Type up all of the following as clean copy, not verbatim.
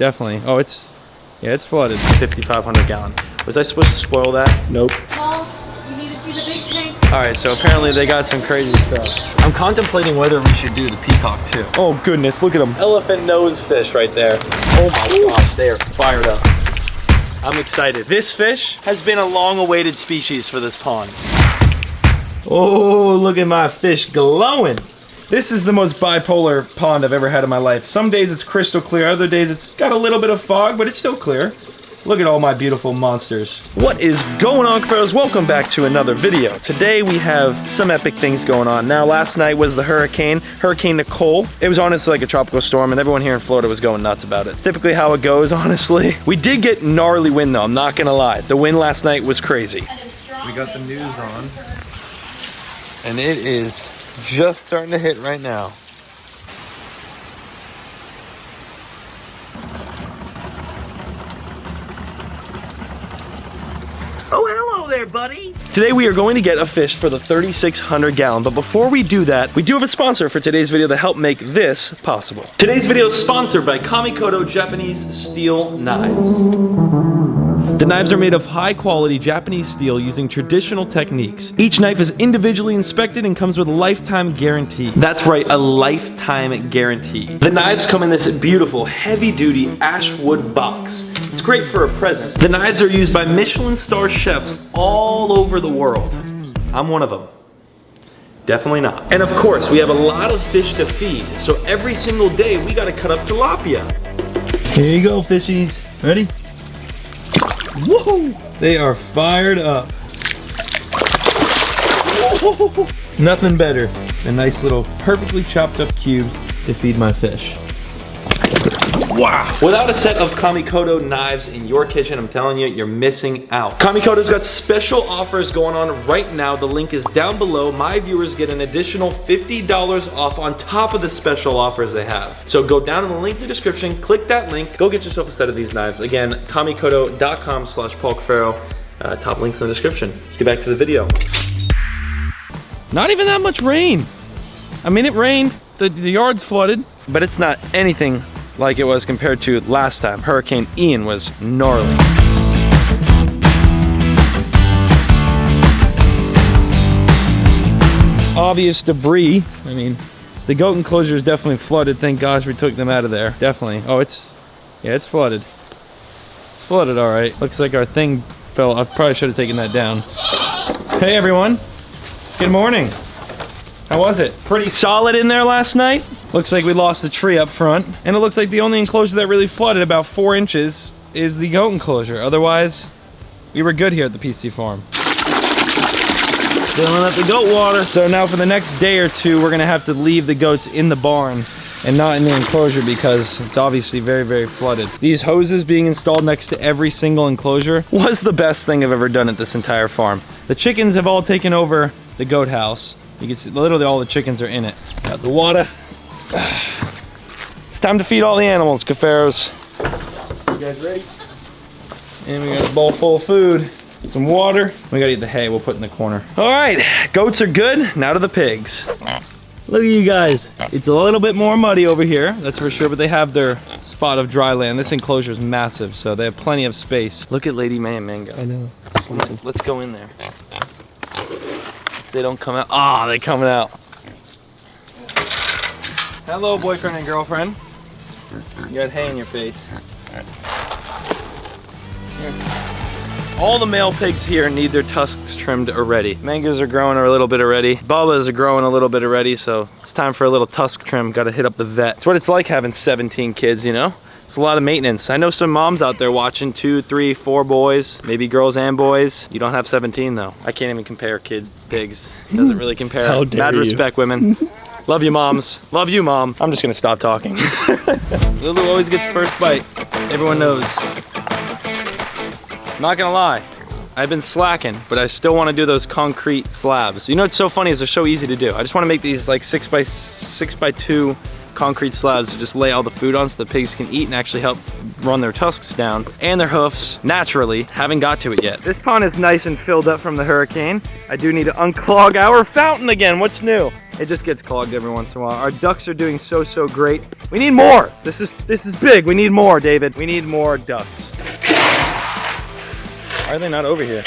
Definitely. Oh, yeah, it's flooded. 5,500 gallon. Was I supposed to spoil that? Nope. Well, you need to see the big tank. All right, so apparently they got some crazy stuff. I'm contemplating whether we should do the peacock too. Oh goodness, look at them. Elephant nose fish right there. Oh my gosh, they are fired up. I'm excited. This fish has been a long-awaited species for this pond. Oh, look at my fish glowing. This is the most bipolar pond I've ever had in my life. Some days it's crystal clear, other days it's got a little bit of fog, but it's still clear. Look at all my beautiful monsters. What is going on, Cuffaros? Welcome back to another video. Today we have some epic things going on. Now, last night was the Hurricane Nicole. It was honestly like a tropical storm, and everyone here in Florida was going nuts about it. It's typically how it goes, honestly. We did get gnarly wind though, I'm not gonna lie. The wind last night was crazy. We got the news on, and it is just starting to hit right now. Oh, hello there, buddy. Today we are going to get a fish for the 3,600 gallon, but before we do that, we do have a sponsor for today's video to help make this possible. Today's video is sponsored by Cuffaro Japanese steel knives. The knives are made of high-quality Japanese steel using traditional techniques. Each knife is individually inspected and comes with a lifetime guarantee. That's right, a lifetime guarantee. The knives come in this beautiful, heavy-duty ash wood box. It's great for a present. The knives are used by Michelin star chefs all over the world. I'm one of them. Definitely not. And of course, we have a lot of fish to feed, so every single day we gotta cut up tilapia. Here you go, fishies. Ready? Whoa! They are fired up. Whoa. Nothing better than nice little perfectly chopped up cubes to feed my fish. Wow! Without a set of Kamikoto knives in your kitchen, I'm telling you, you're missing out. Kamikoto's got special offers going on right now. The link is down below. My viewers get an additional $50 off on top of the special offers they have. So go down in the link in the description, click that link, go get yourself a set of these knives. Again, kamikoto.com/Paul Cuffaro. Top links in the description. Let's get back to the video. Not even that much rain. I mean, it rained, the yard's flooded, but it's not anything like it was compared to last time. Hurricane Ian was gnarly. Obvious debris. I mean, the goat enclosure is definitely flooded. Thank gosh we took them out of there. Definitely. Oh, it's flooded. It's flooded, all right. Looks like our thing fell. I probably should have taken that down. Hey everyone. Good morning. How was it? Pretty solid in there last night. Looks like we lost the tree up front. And it looks like the only enclosure that really flooded, about 4 inches, is the goat enclosure. Otherwise, we were good here at the PC farm. Filling up the goat water. So now for the next day or two, we're gonna have to leave the goats in the barn and not in the enclosure because it's obviously very, very flooded. These hoses being installed next to every single enclosure was the best thing I've ever done at this entire farm. The chickens have all taken over the goat house. You can see literally all the chickens are in it. Got the water. It's time to feed all the animals, Cuffaros. You guys ready? And we got a bowl full of food, some water. We gotta eat the hay we'll put in the corner. All right, goats are good. Now to the pigs. Look at you guys. It's a little bit more muddy over here, that's for sure, but they have their spot of dry land. This enclosure is massive, so they have plenty of space. Look at Lady Mango. I know. Let's go in there. They don't come out. Ah, they're coming out. Hello, boyfriend and girlfriend. You got hay in your face. Here. All the male pigs here need their tusks trimmed already. Mangoes are growing a little bit already. Bubbas are growing a little bit already, so it's time for a little tusk trim. Gotta hit up the vet. It's what it's like having 17 kids, you know? It's a lot of maintenance. I know some moms out there watching 2, 3, 4 boys, maybe girls and boys. You don't have 17 though. I can't even compare kids, pigs. It doesn't really compare. How dare Mad respect, women. Love you, moms. Love you, mom. I'm just gonna stop talking. Lulu always gets first bite. Everyone knows. Not gonna lie, I've been slacking, but I still wanna do those concrete slabs. You know what's so funny is they're so easy to do. I just wanna make these like 6x2 concrete slabs to just lay all the food on so the pigs can eat and actually help run their tusks down and their hoofs naturally. Haven't got to it yet. This pond is nice and filled up from the hurricane. I do need to unclog our fountain again. What's new? It just gets clogged every once in a while. Our ducks are doing so great. We need more. This is big. We need more, David. We need more ducks. Why are they not over here?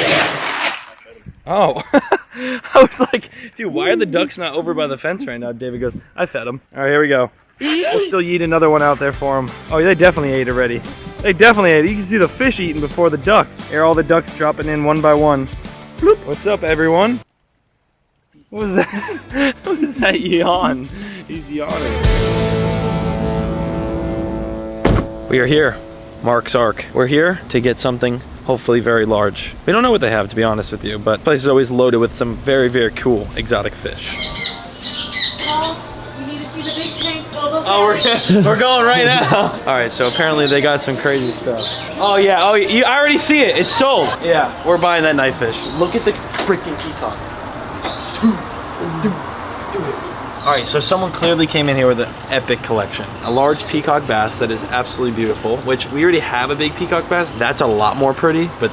Oh, I was like, dude, why are the ducks not over by the fence right now? David goes, I fed them. All right, here we go. We'll still yeet another one out there for them. Oh, they definitely ate already. They definitely ate. You can see the fish eating before the ducks. Here, all the ducks dropping in one by one. Bloop. What's up, everyone? What was that? What was that yawn? He's yawning. We are here, Mark's Ark. We're here to get something hopefully very large. We don't know what they have, to be honest with you, but the place is always loaded with some very cool exotic fish. Well, you need to see the big tank. Oh, we're going right now. All right, so apparently they got some crazy stuff. Oh yeah, I already see it. It's sold. Yeah, we're buying that knife fish. Look at the freaking peacock. All right, so someone clearly came in here with an epic collection. A large peacock bass that is absolutely beautiful, which we already have a big peacock bass. That's a lot more pretty, but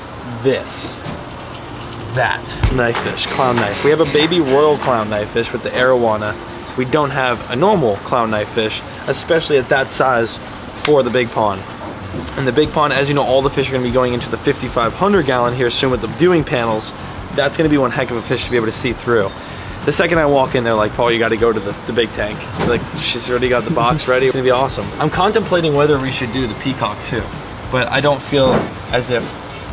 that knife fish, clown knife. We have a baby royal clown knife fish with the arowana. We don't have a normal clown knife fish, especially at that size for the big pond. And the big pond, as you know, all the fish are gonna be going into the 5,500 gallon here soon with the viewing panels. That's gonna be one heck of a fish to be able to see through. The second I walk in, they're like, Paul, you gotta go to the big tank. Like, she's already got the box ready. It's gonna be awesome. I'm contemplating whether we should do the peacock too, but I don't feel as if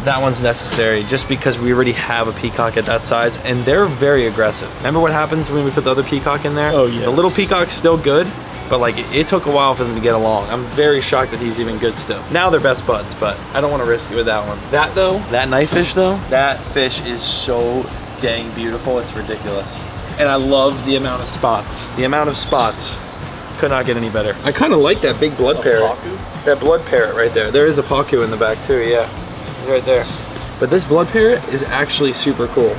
that one's necessary just because we already have a peacock at that size and they're very aggressive. Remember what happens when we put the other peacock in there? Oh yeah. The little peacock's still good, but like it took a while for them to get along. I'm very shocked that he's even good still. Now they're best buds, but I don't want to risk it with that one. That though, that knife fish though, that fish is so dang beautiful, it's ridiculous. And I love the amount of spots. The amount of spots could not get any better. I kind of like that big blood parrot. That blood parrot right there. There is a pacu in the back too, yeah. He's right there. But this blood parrot is actually super cool.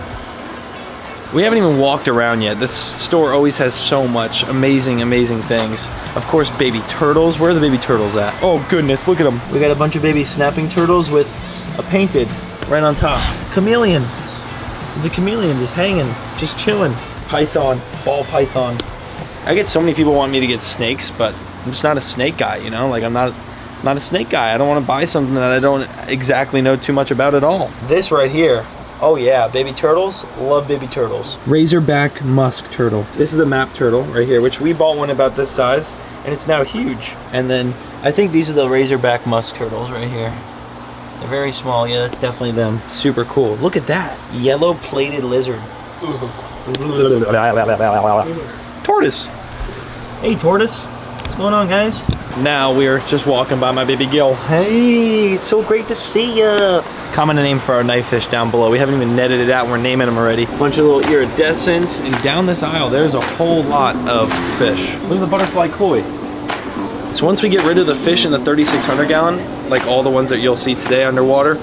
We haven't even walked around yet. This store always has so much amazing things. Of course, baby turtles. Where are the baby turtles at? Oh goodness, look at them. We got a bunch of baby snapping turtles with a painted right on top. Chameleon. There's a chameleon just hanging, just chilling. Python, ball python. I get so many people want me to get snakes, but I'm just not a snake guy, you know? Like I'm not a snake guy. I don't want to buy something that I don't exactly know too much about at all. This right here, oh yeah, baby turtles. Love baby turtles. Razorback musk turtle. This is the map turtle right here, which we bought one about this size, and it's now huge. And then I think these are the razorback musk turtles right here. They're very small. Yeah, that's definitely them. Super cool. Look at that. Yellow plated lizard. Tortoise. Hey, tortoise. What's going on, guys? Now we are just walking by my baby gill. Hey, it's so great to see ya. Comment a name for our knife fish down below. We haven't even netted it out. We're naming them already. Bunch of little iridescents, and down this aisle, there's a whole lot of fish. Look at the butterfly koi. So once we get rid of the fish in the 3,600 gallon, like all the ones that you'll see today underwater,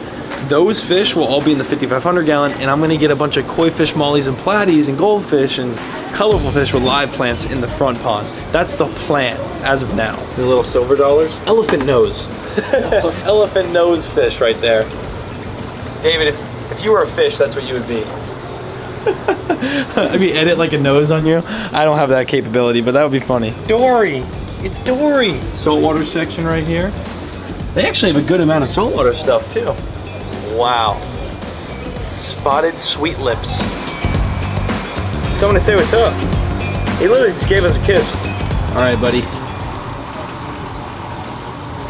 those fish will all be in the 5,500 gallon, and I'm gonna get a bunch of koi fish, mollies, and platies, and goldfish, and colorful fish with live plants in the front pond. That's the plan as of now. The little silver dollars. Elephant nose. Elephant nose fish right there. David, if you were a fish, that's what you would be. I mean, edit like a nose on you. I don't have that capability, but that would be funny. Dory. It's Dory. Saltwater section right here. They actually have a good amount of saltwater stuff too. Wow. Spotted sweet lips. He's coming to say what's up. He literally just gave us a kiss. All right, buddy.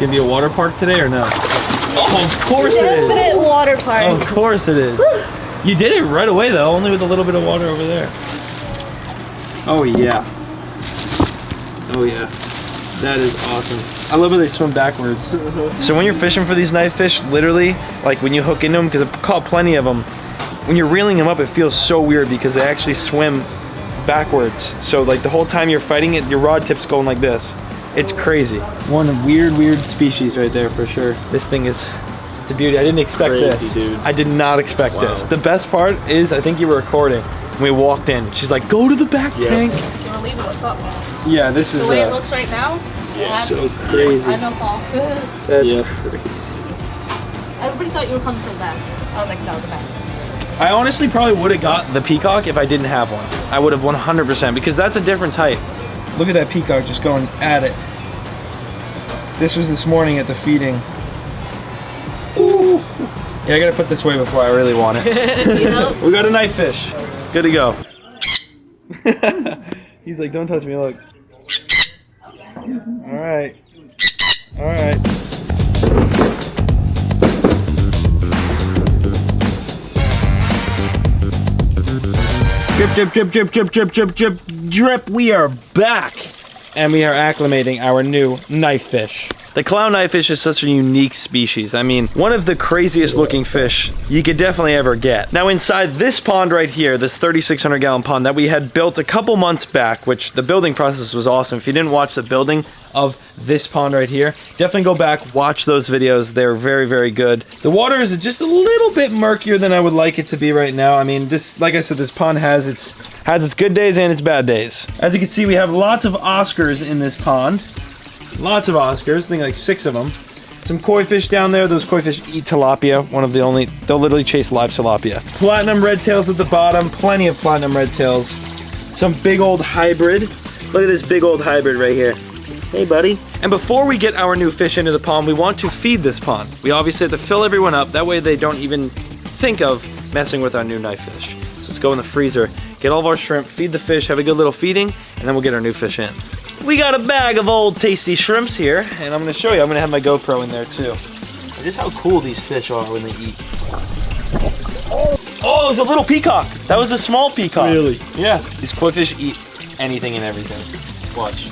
Gonna be a water park today or no? Oh, of course it is. Definite water park. Oh, of course it is. You did it right away though, only with a little bit of water over there. Oh yeah. Oh yeah. That is awesome. I love how they swim backwards. So when you're fishing for these knife fish, literally, like when you hook into them, because I've caught plenty of them, when you're reeling them up, it feels so weird because they actually swim backwards. So like the whole time you're fighting it, your rod tip's going like this. It's crazy. One weird species right there for sure. This thing is the beauty. I didn't expect this. Dude. I did not expect this. The best part is, I think you were recording. We walked in. She's like, go to the back tank. You want to leave it? What's up? Yeah, this is the way it looks right now. Yeah, so crazy. I know, Paul. That's crazy. Everybody thought you were coming from the back. I was like, no, the back. I honestly probably would have got the peacock if I didn't have one. I would have 100% because that's a different type. Look at that peacock just going at it. This was this morning at the feeding. Ooh. Yeah, I gotta put this away before I really want it. Yep. We got a knife fish. Good to go. He's like, don't touch me, look. All right. All right. Drip, drip, drip, drip, drip, drip, drip, drip, drip. We are back. And we are acclimating our new knife fish. The clown knifefish is such a unique species. I mean, one of the craziest looking fish you could definitely ever get. Now inside this pond right here, this 3,600 gallon pond that we had built a couple months back, which the building process was awesome. If you didn't watch the building of this pond right here, definitely go back, watch those videos. They're very, very good. The water is just a little bit murkier than I would like it to be right now. I mean, this, like I said, this pond has its good days and its bad days. As you can see, we have lots of Oscars in this pond. Lots of Oscars, I think like 6 of them. Some koi fish down there. Those koi fish eat tilapia. One of the only, they'll literally chase live tilapia. Platinum red tails at the bottom. Plenty of platinum red tails. Some big old hybrid. Look at this big old hybrid right here. Hey buddy. And before we get our new fish into the pond, we want to feed this pond. We obviously have to fill everyone up. That way they don't even think of messing with our new knife fish. So let's go in the freezer, get all of our shrimp, feed the fish, have a good little feeding, and then we'll get our new fish in. We got a bag of old tasty shrimps here, and I'm gonna show you. I'm gonna have my GoPro in there too. Just how cool these fish are when they eat. Oh, it was a little peacock. That was the small peacock. Really? Yeah. These koi fish eat anything and everything. Watch.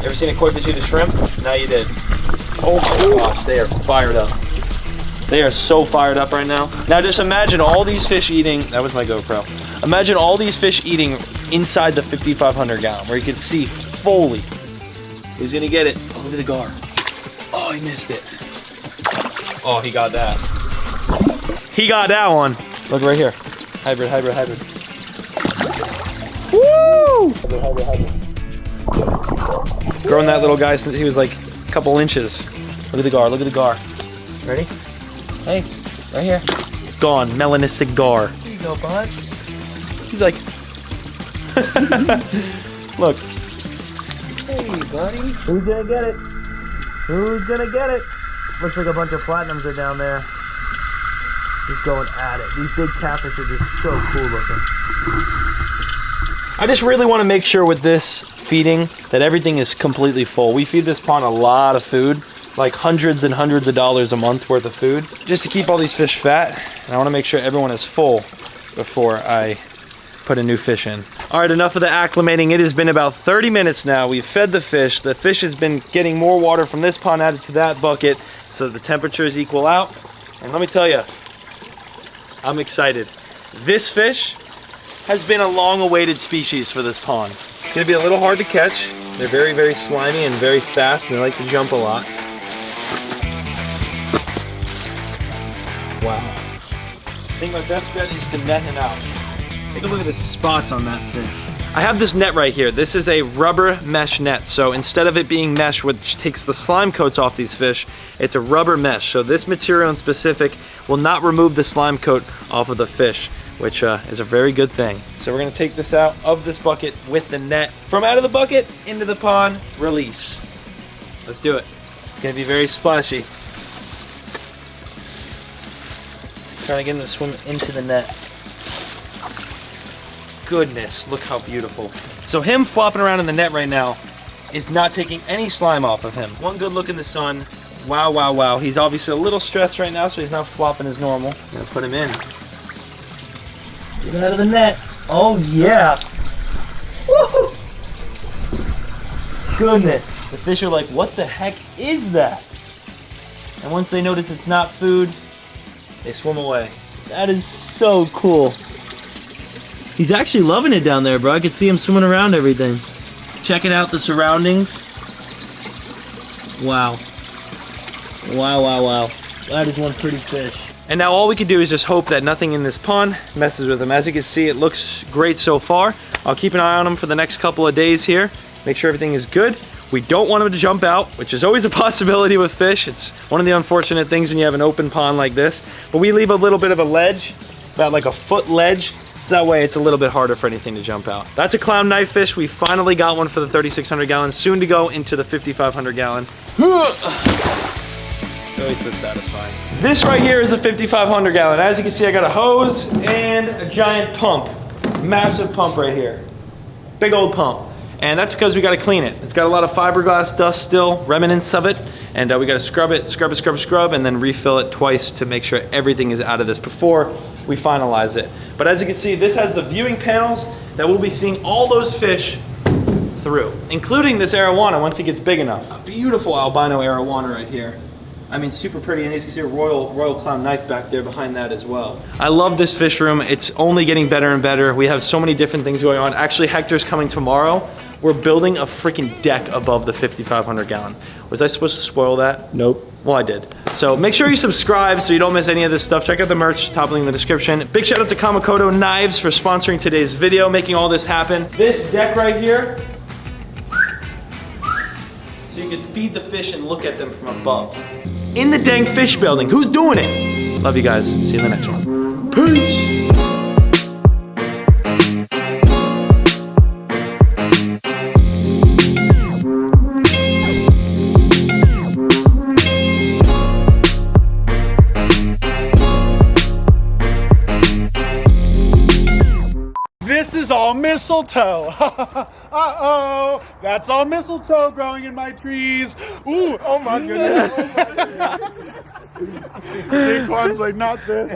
Ever seen a koi fish eat a shrimp? Now you did. Oh my gosh, they are fired up. They are so fired up right now. Now just imagine all these fish eating, that was my GoPro. Imagine all these fish eating inside the 5,500 gallon where you can see fully. Who's gonna get it? Oh, look at the gar. Oh, he missed it. Oh, he got that. He got that one. Look right here. Hybrid, hybrid, hybrid. Woo! Hybrid, hybrid, hybrid. Growing that little guy since he was like a couple inches. Look at the gar, look at the gar. Ready? Hey, right here. Gone, melanistic gar. There you go, bud. He's like, look. Hey, buddy. Who's gonna get it? Who's gonna get it? Looks like a bunch of platinums are down there. Just going at it. These big catfish are just so cool looking. I just really want to make sure with this feeding that everything is completely full. We feed this pond a lot of food, like hundreds and hundreds of dollars a month worth of food, just to keep all these fish fat. And I want to make sure everyone is full before I put a new fish in. All right, enough of the acclimating. It has been about 30 minutes now. We've fed the fish. The fish has been getting more water from this pond added to that bucket so the temperatures equal out. And let me tell you, I'm excited. This fish has been a long-awaited species for this pond. It's gonna be a little hard to catch. They're very, very slimy and very fast, and they like to jump a lot. Wow. I think my best bet is to net him out. Take a look at the spots on that fish. I have this net right here. This is a rubber mesh net. So instead of it being mesh, which takes the slime coats off these fish, it's a rubber mesh. So this material in specific will not remove the slime coat off of the fish, which is a very good thing. So we're gonna take this out of this bucket with the net. From out of the bucket into the pond, release. Let's do it. It's gonna be very splashy. Trying to get him to swim into the net. Goodness, look how beautiful. So him flopping around in the net right now is not taking any slime off of him. One good look in the sun. Wow, wow, wow. He's obviously a little stressed right now, so he's not flopping as normal. I'm gonna put him in. Get out of the net. Oh yeah. Woo! Goodness. The fish are like, what the heck is that? And once they notice it's not food, they swim away. That is so cool. He's actually loving it down there, bro. I could see him swimming around everything. Checking out the surroundings. Wow. Wow, wow, wow. That is one pretty fish. And now all we can do is just hope that nothing in this pond messes with him. As you can see, it looks great so far. I'll keep an eye on him for the next couple of days here. Make sure everything is good. We don't want him to jump out, which is always a possibility with fish. It's one of the unfortunate things when you have an open pond like this. But we leave a little bit of a ledge about like a foot ledge. So that way it's a little bit harder for anything to jump out. That's a clown knife fish. We finally got one for the 3,600 gallon, soon to go into the 5,500 gallon. Always so satisfying. This right here is the 5,500 gallon. As you can see, I got a hose and a giant pump. Massive pump right here. Big old pump. And that's because we got to clean it. It's got a lot of fiberglass dust still, remnants of it. And we got to scrub it, scrub, and then refill it twice to make sure everything is out of this before we finalize it. But as you can see, this has the viewing panels that we'll be seeing all those fish through, including this arowana once it gets big enough. A beautiful albino arowana right here. I mean, super pretty, and as you can see, a royal clown knife back there behind that as well. I love this fish room. It's only getting better and better. We have so many different things going on. Actually, Hector's coming tomorrow. We're building a freaking deck above the 5,500 gallon. Was I supposed to spoil that? Nope. Well, I did. So make sure you subscribe so you don't miss any of this stuff. Check out the merch, top link in the description. Big shout out to Kamakoto Knives for sponsoring today's video, making all this happen. This deck right here, so you can feed the fish and look at them from above. In the dang fish building. Who's doing it? Love you guys. See you in the next one. Peace. This is all mistletoe. Uh-oh, that's all mistletoe growing in my trees. Ooh, oh my goodness. Jake Kwan's like, not this.